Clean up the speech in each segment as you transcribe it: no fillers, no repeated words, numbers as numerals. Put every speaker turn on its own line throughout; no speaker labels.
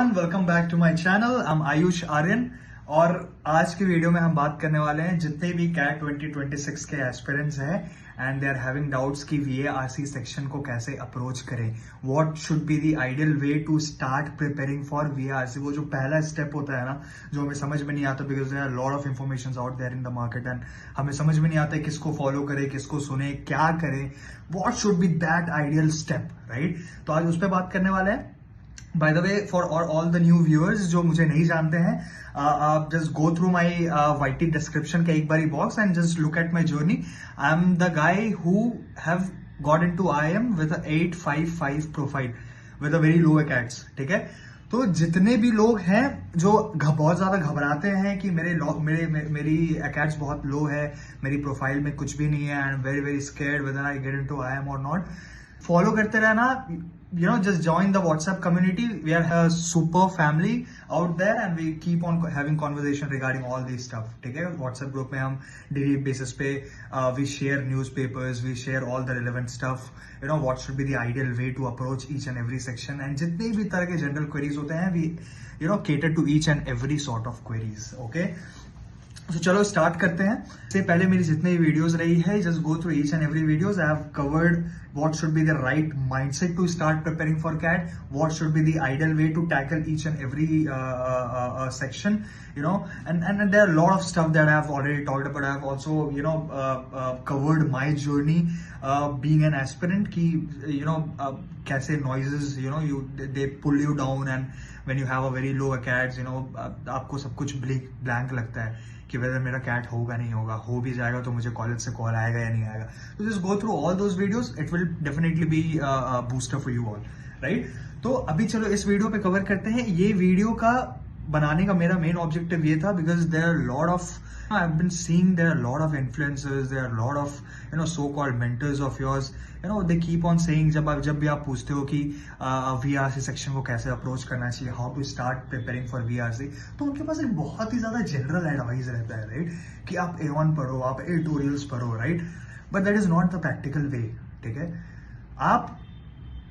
Everyone, welcome back to my channel. I am Ayush Aryan और आज की वीडियो में हम बात करने वाले हैं जितने भी कैट 2026 के एस्पिरेंट्स हैं and they are having doubts कि वीएआरसी सेक्शन को कैसे अप्रोच करें। What should be the ideal way to start preparing for VARC. वो जो पहला स्टेप होता है ना, जो हमें समझ में नहीं आता because there are lot of information out there in the market and हमें समझ में नहीं आता किसको फॉलो करें, किसको सुने, क्या करें। What should be that ideal step, right? तो आज उस पर बात करने वाले हैं। By the way, for all the new viewers जो मुझे नहीं जानते हैं, आप just go through my YT description का एक बारी box and just look at my journey. I am the guy who have got into IIM with 855 profile with a very low acads. ठीक है, तो जितने भी लोग हैं जो बहुत ज्यादा घबराते हैं कि मेरी एकेट्स बहुत लो है, मेरी प्रोफाइल में कुछ भी नहीं है, I am very very scared whether I get into IIM और नॉट, फॉलो करते रहना। Just join the WhatsApp community. We are a super family out there and we keep on having conversation regarding all these stuff. ठीक है, WhatsApp group में हम daily basis पे we share newspapers, we share all the relevant stuff. What should be the ideal way to approach each and every section, and जितने भी तरह के general queries होते हैं we cater to each and every sort of queries. Okay. तो चलो start करते हैं। इससे पहले मेरी जितनी वीडियोस रही है, just go through each and every videos. I have covered what should be the right mindset to start preparing for CAT, what should be the ideal way to tackle each and every section, and there are a lot of stuff that I have already talked about. I have also covered my journey being an aspirant ki kaise noises they pull you down, and when you have a very low ACATS आपको सब कुछ blank लगता है कि weather मेरा cat होगा नहीं होगा, हो भी जाएगा तो मुझे कॉलेज से कॉल आएगा या नहीं आएगा। तो just go through all those videos, it will definitely be booster for you all, right? तो अभी चलो इस वीडियो पे कवर करते हैं। ये वीडियो का बनाने का मेरा मेन ऑब्जेक्टिव ये था because there are lot of I have been seeing there are lot of influencers, there are lot of so called mentors of yours, they keep on saying, जब भी आप पूछते हो कि वीआरसी सेक्शन को कैसे अप्रोच करना चाहिए, how to start preparing for VRC, तो उनके पास एक बहुत ही ज्यादा जनरल एडवाइस रहता है, राइट? कि आप A1 पढ़ो, आप एडिटोरियल्स पढ़ो, right? But that is not the practical way. ठीक है, आप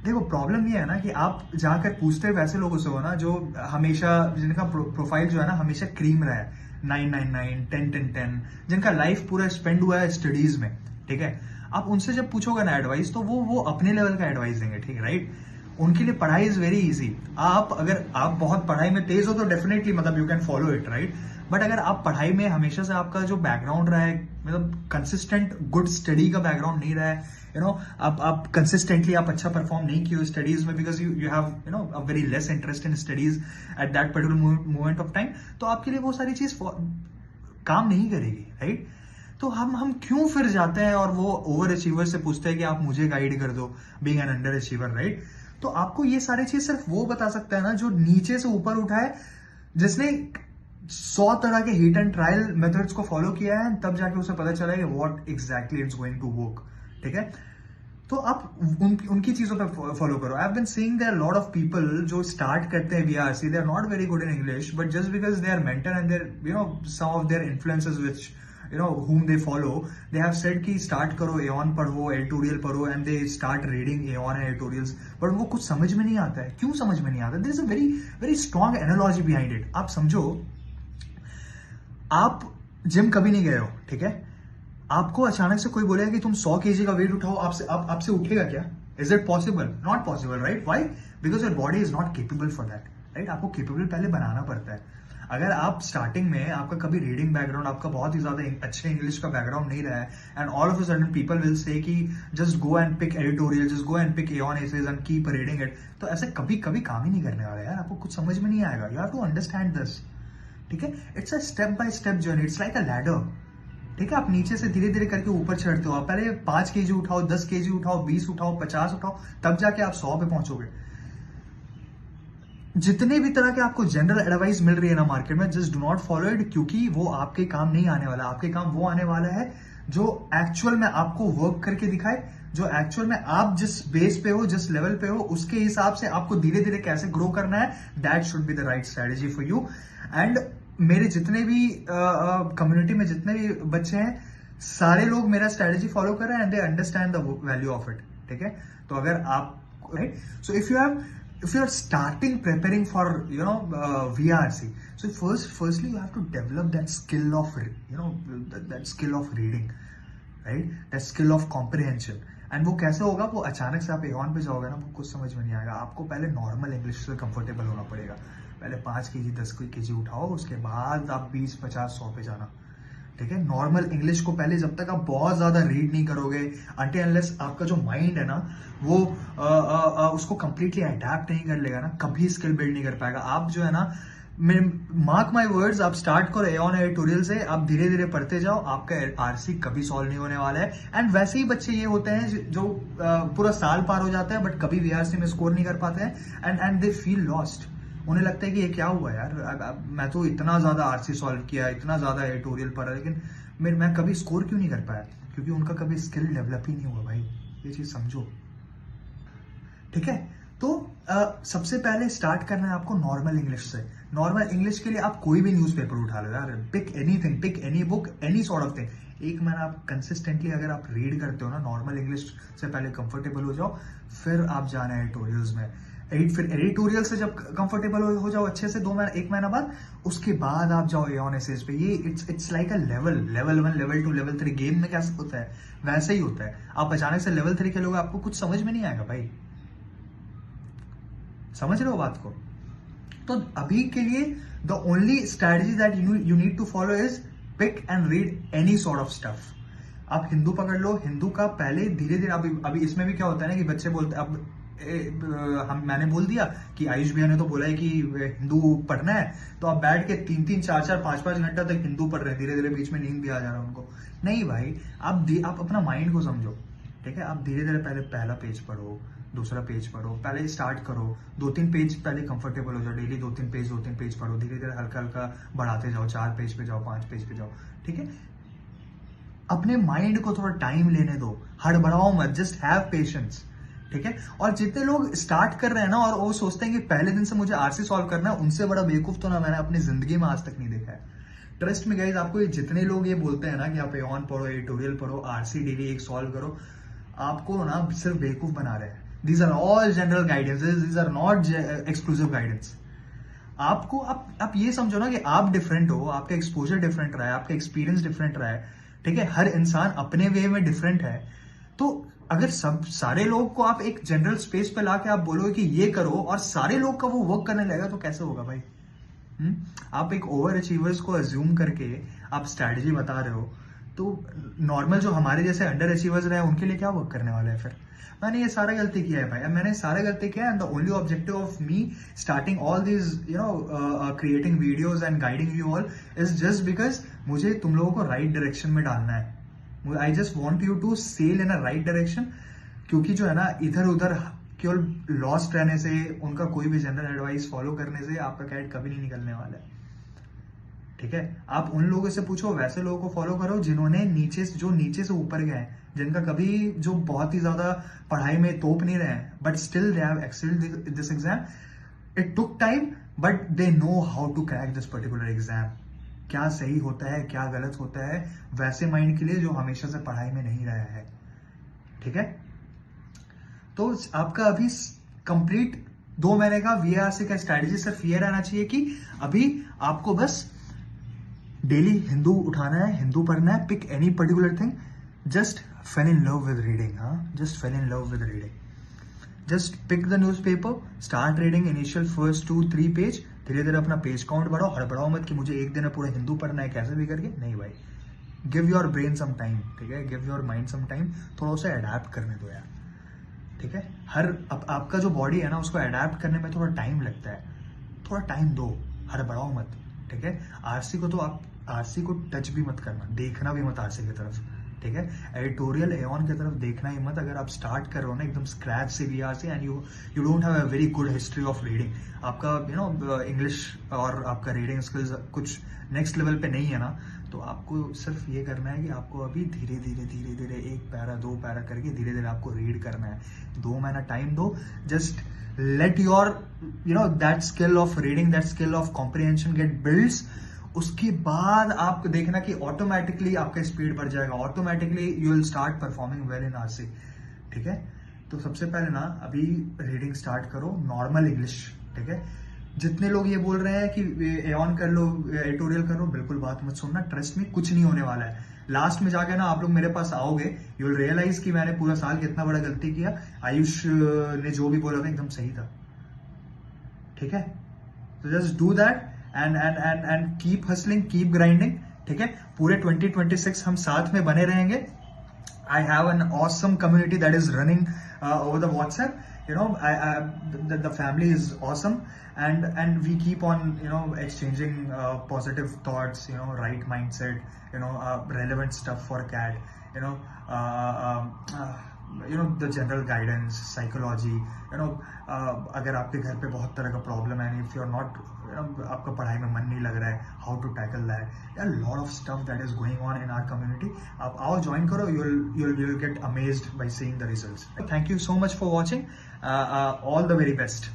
देखो, प्रॉब्लम ये है ना कि आप जाकर पूछते वैसे लोगों से हो ना जो हमेशा, जिनका प्रोफाइल जो है ना हमेशा क्रीम रहा है, 999 10 10 10, जिनका लाइफ पूरा स्पेंड हुआ है स्टडीज में। ठीक है, आप उनसे जब पूछोगे ना एडवाइस, तो वो अपने लेवल का एडवाइस देंगे, ठीक है, राइट? उनके लिए पढ़ाई इज वेरी इजी। अगर आप बहुत पढ़ाई में तेज हो तो डेफिनेटली मतलब you can follow it, right? But अगर आप पढ़ाई में हमेशा से आपका जो बैकग्राउंड रहा है, मतलब कंसिस्टेंट गुड स्टडी का बैकग्राउंड नहीं रहा है, आप कंसिस्टेंटली आप अच्छा परफॉर्म नहीं किए स्टडीज में because you have a very less interest in studies at that particular moment of time, तो आपके लिए वो सारी चीज काम नहीं करेगी, राइट? तो हम क्यों फिर जाते हैं और वो ओवर अचीवर से पूछते हैं कि आप मुझे गाइड कर दो being an under achiever, right? तो आपको ये सारी चीज सिर्फ वो बता सकता है ना जो नीचे से ऊपर उठा है, जिसने 100 तरह के हिट एंड ट्रायल मेथड्स को फॉलो किया है, तब जाके उसे पता चला है what exactly it's going to work. ठीक है, तो आप उनकी चीजों पे फॉलो करो। I have been seeing there lot of people जो स्टार्ट करते हैं VRC, they are not very good in English, but just because they are mentor and there some of their influencers which whom they follow, they have said कि start करो, A1 पढ़ो, editorial पढ़ो, and they start reading A1 editorials, but उनको कुछ समझ में नहीं आता है। क्यों समझ में नहीं आता? there is a very very strong analogy behind it। आप समझो, आप जिम कभी नहीं गए हो, ठीक है, आपको अचानक से कोई बोलेगा कि तुम 100 kg का वेट उठाओ, आपसे उठेगा क्या? Is it possible? Not possible, right? Why? Because your body is not capable for that, right? आपको केपेबल पहले बनाना पड़ता है। अगर आप स्टार्टिंग में आपका कभी रीडिंग बैकग्राउंड, आपका बहुत ही ज्यादा अच्छे इंग्लिश का बैकग्राउंड नहीं रहा है, and all of a sudden people will say कि just go and pick editorial, just go and pick A1 essays and keep reading it, तो ऐसे कभी कभी काम ही नहीं करने वाला यार, आपको कुछ समझ में नहीं आएगा। You have to understand this, ठीक है? It's a step by step journey, it's like a ladder. ठीक है, आप नीचे से धीरे धीरे करके ऊपर चढ़ते हो। आप पहले 5 kg उठाओ, 10 kg उठाओ, 20 उठाओ, 50 उठाओ, तब जाके आप 100 पे पहुंचोगे। जितने भी तरह के आपको जनरल एडवाइस मिल रही है ना मार्केट में, just do not follow it, क्योंकि वो आपके काम नहीं आने वाला। आपके काम वो आने वाला है जो एक्चुअल में आपको वर्क करके दिखाए, जो एक्चुअल में आप जिस बेस पे हो, जिस लेवल पे हो, उसके हिसाब से आपको धीरे धीरे कैसे ग्रो करना है, that should be the right strategy for you. And मेरे जितने भी कम्युनिटी में जितने भी बच्चे हैं, सारे लोग मेरा स्ट्रेटेजी फॉलो कर रहे हैं and they understand the value of it. ठीक है, तो अगर आप, right, so if you have if you're starting preparing for VRC, so firstly you have to develop that skill of that skill of reading, right? That skill of comprehension. And वो कैसे होगा? वो अचानक से आप एऑन पे जाओगे ना, वो कुछ समझ में नहीं आएगा। आपको पहले नॉर्मल इंग्लिश से कंफर्टेबल होना पड़ेगा। पहले 5 kg 10 kg उठाओ, उसके बाद आप 20 50 100 पे जाना, ठीक है? नॉर्मल इंग्लिश को पहले जब तक आप बहुत ज्यादा रीड नहीं करोगे, अनटिल अनलेस आपका जो माइंड है ना वो उसको कंप्लीटली अडेप्ट नहीं कर लेगा ना, कभी स्किल बिल्ड नहीं कर पाएगा। आप जो है ना, मार्क माई वर्ड्स, आप स्टार्ट करो एऑन एडिटोरियल से, आप धीरे धीरे पढ़ते जाओ, आपका आरसी कभी सॉल्व नहीं होने वाला है। एंड वैसे ही बच्चे ये होते हैं जो पूरा साल पार हो जाता है बट कभी वीआरसी में स्कोर नहीं कर पाते हैं, एंड दे फील लॉस्ट। उन्हें लगता है कि ये क्या हुआ यार, मैं तो इतना ज्यादा आरसी सॉल्व किया, इतना ज्यादा एडिटोरियल पढ़ा, लेकिन मैं कभी स्कोर क्यों नहीं कर पाया? क्योंकि उनका कभी स्किल डेवलप ही नहीं हुआ भाई। ये चीज समझो, ठीक है? तो सबसे पहले स्टार्ट करना है आपको नॉर्मल इंग्लिश से। नॉर्मल इंग्लिश के लिए आप कोई भी न्यूज़पेपर उठा लो यार, pick anything, pick any book, any sort of thing. एक महीना आप कंसिस्टेंटली अगर आप रीड करते हो ना, नॉर्मल इंग्लिश से पहले कंफर्टेबल हो जाओ, फिर आप जाना एडिटोरियल्स में। फिर एडिटोरियल से जब कंफर्टेबल हो जाओ अच्छे से 1 महीना बाद, उसके बाद आप जाओ एऑन एसेज पे। ये it's like a level 1, level 2, level 3। Game में कैसे होता है वैसे ही होता है। आप अचानक से लेवल 3 खेलोगे, आपको कुछ समझ में नहीं आएगा भाई। समझ रहे हो बात को? तो अभी के लिए the only strategy that you need to follow is pick and read any sort of stuff. आप हिंदू पकड़ लो, हिंदू का पहले धीरे धीरे, अभी इसमें भी क्या होता है ना कि बच्चे बोलते हैं, अब मैंने बोल दिया कि आयुष भैया ने तो बोला है कि हिंदू पढ़ना है, तो आप बैठ के 3-3, 4-4, 5-5 घंटा तक हिंदू पढ़ रहे हैं, धीरे धीरे बीच में नींद भी आ जा रहा है उनको। नहीं भाई, आप अपना माइंड को समझो, ठीक है? आप धीरे धीरे पहले पहला पेज पढ़ो, दूसरा पेज पढ़ो, पहले स्टार्ट करो, 2-3 पेज पहले कंफर्टेबल हो जाओ, डेली 2-3 पेज पढ़ो, धीरे धीरे हल्का हल्का बढ़ाते जाओ, 4 पेज पे जाओ, 5 पेज पे जाओ, ठीक है? अपने माइंड को थोड़ा टाइम लेने दो, हड़बड़ाओ मत, जस्ट हैव पेशेंस, ठीक है? और जितने लोग स्टार्ट कर रहे हैं ना और वो सोचते हैं कि पहले दिन से मुझे आरसी सॉल्व करना है, उनसे बड़ा बेवकूफ तो ना मैंने अपनी जिंदगी में आज तक नहीं देखा है। ट्रस्ट में गाइस, आपको ये जितने लोग ये बोलते हैं ना कि आप एऑन पढ़ो, एडिटोरियल पढ़ो, आरसी डेली एक सॉल्व करो, आपको ना सिर्फ बेवकूफ बना रहे हैं। These are all general guidances, these are not exclusive guidance. आपको आप ये समझो ना कि आप डिफरेंट हो, आपका एक्सपोजर डिफरेंट रहा है, आपका एक्सपीरियंस डिफरेंट रहा है, ठीक है? हर इंसान अपने वे में डिफरेंट है। तो अगर सारे लोग को आप एक जनरल स्पेस पे लाके आप बोलोगे कि ये करो और सारे लोग का वो वर्क करने लगेगा, तो कैसे होगा भाई? आप एक ओवर अचीवर्स को अज्यूम करके आप स्ट्रैटेजी बता रहे हो, तो नॉर्मल जो हमारे जैसे अंडर अचीवर्स रहे उनके लिए क्या वर्क करने वाला है? फिर मैंने ये सारा गलती किया है भाई, मैंने सारा गलती किया है। And the only objective of me starting all these creating videos and guiding you all is just because मुझे तुम लोगों को राइट डायरेक्शन में डालना है। I just want you to sail in a right direction, क्योंकि जो है ना इधर उधर केवल लॉस्ट रहने से, उनका कोई भी जनरल एडवाइस फॉलो करने से आपका कैट कभी नहीं निकलने वाला है, ठीक है? आप उन लोगों से पूछो, वैसे लोगों को फॉलो करो जिन्होंने नीचे से ऊपर गए, जिनका कभी जो बहुत ही ज्यादा पढ़ाई में तोप नहीं रहे हैं, but still they have excelled this exam. It took time but they know how to crack this particular exam. क्या सही होता है, क्या गलत होता है, वैसे माइंड के लिए जो हमेशा से पढ़ाई में नहीं रहा है, ठीक है? तो आपका अभी कंप्लीट 2 महीने का वीआरसी का स्ट्रैटेजी सिर्फ ये रहना चाहिए कि अभी आपको बस डेली हिंदू उठाना है, हिंदू पढ़ना है, pick any particular thing, just fall in love with reading. Just fall in love with reading. Just pick the newspaper, start reading initial first 2-3 page, धीरे धीरे अपना पेज काउंट बढ़ाओ, हड़बड़ाओ मत कि मुझे एक दिन में पूरा हिंदू पढ़ना है कैसे भी करके। नहीं भाई, give your brain some time, ठीक है? Give your mind some time, थोड़ा सा अडेप्ट करने दो यार, ठीक है? आपका जो बॉडी है ना, उसको अडेप्ट करने में थोड़ा टाइम लगता है, थोड़ा टाइम दो, हड़बड़ाओ मत, ठीक है? आरसी को टच भी मत करना, देखना भी मत आरसी की तरफ, ठीक है? एडिटोरियल एऑन की तरफ देखना ही मत। अगर आप स्टार्ट कर रहे हो ना एकदम स्क्रैच से VRC and you don't have a very good history of reading, आपका इंग्लिश और आपका रीडिंग स्किल्स कुछ नेक्स्ट लेवल पे नहीं है ना, तो आपको सिर्फ ये करना है कि आपको अभी धीरे धीरे 1 पैरा 2 पैरा करके धीरे धीरे आपको रीड करना है। 2 महीना टाइम दो, just let your that skill of reading, that skill of comprehension get builds। उसके बाद आप देखना कि ऑटोमेटिकली आपका स्पीड बढ़ जाएगा, automatically you will start performing well in RC, ठीक है? तो सबसे पहले ना अभी रीडिंग स्टार्ट करो नॉर्मल इंग्लिश, ठीक है। जितने लोग ये बोल रहे हैं कि एऑन कर लो, एडिटोरियल कर लो, बिल्कुल बात मत सुनना, ट्रस्ट में कुछ नहीं होने वाला है। लास्ट में जाके ना आप लोग मेरे पास आओगे, यू विल रियलाइज कि मैंने पूरा साल कितना बड़ा गलती किया। आयुष ने जो भी बोला था एकदम सही था, ठीक है। तो just do that and keep hustling, keep grinding, ठीक है। पूरे 2026 हम साथ में बने रहेंगे। I have an awesome community that is running over the WhatsApp. You know, the family is awesome, and we keep on, you know, exchanging positive thoughts. You know, right mindset. You know, relevant stuff for CAT. You know, the general guidance, psychology. You know, अगर आपके घर पे बहुत तरह का problem है, if you're not, आपका पढ़ाई में मन नहीं लग रहा है, how to tackle that. There are a lot of stuff that is going on in our community. आप आओ, join करो, you'll get amazed by seeing the results. Thank you so much for watching. All the very best.